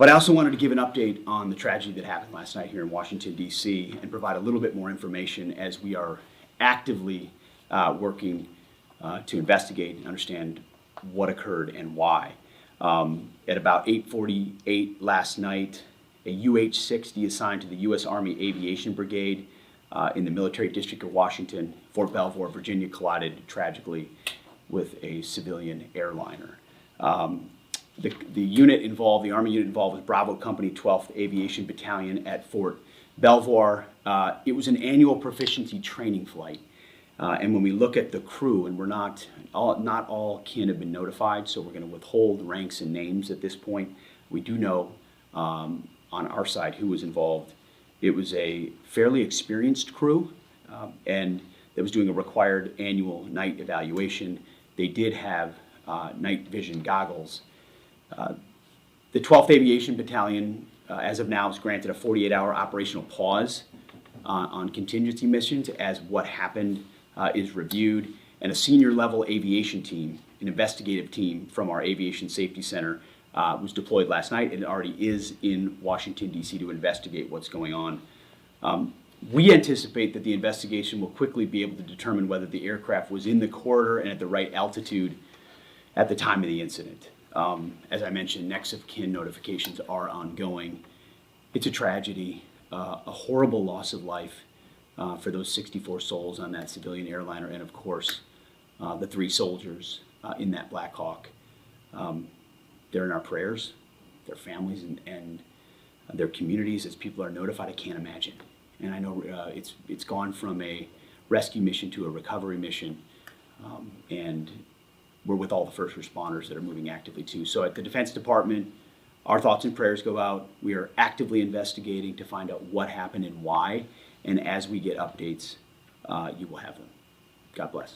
But I also wanted to give an update on the tragedy that happened last night here in Washington, D.C., and provide a little bit more information as we are actively working to investigate and understand what occurred and why. At about 8:48 last night, a UH-60 assigned to the U.S. Army Aviation Brigade in the Military District of Washington, Fort Belvoir, Virginia, collided tragically with a civilian airliner. The unit involved, the Army unit involved, was Bravo Company 12th Aviation Battalion at Fort Belvoir. It was an annual proficiency training flight. And when we look at the crew, and not all kin have been notified, so we're going to withhold ranks and names at this point. We do know on our side who was involved. It was a fairly experienced crew, and that was doing a required annual night evaluation. They did have night vision goggles. The 12th Aviation Battalion, as of now, is granted a 48-hour operational pause on contingency missions as what happened is reviewed, and a senior level aviation team, an investigative team from our Aviation Safety Center, was deployed last night and already is in Washington, D.C. to investigate what's going on. We anticipate that the investigation will quickly be able to determine whether the aircraft was in the corridor and at the right altitude at the time of the incident. As I mentioned, next of kin notifications are ongoing. It's a tragedy, a horrible loss of life for those 64 souls on that civilian airliner, and of course, the 3 soldiers in that Black Hawk. They're in our prayers, their families and their communities. As people are notified, I can't imagine. And I know it's gone from a rescue mission to a recovery mission, and we're with all the first responders that are moving actively too. So at the Defense Department, our thoughts and prayers go out. We are actively investigating to find out what happened and why. And as we get updates, you will have them. God bless.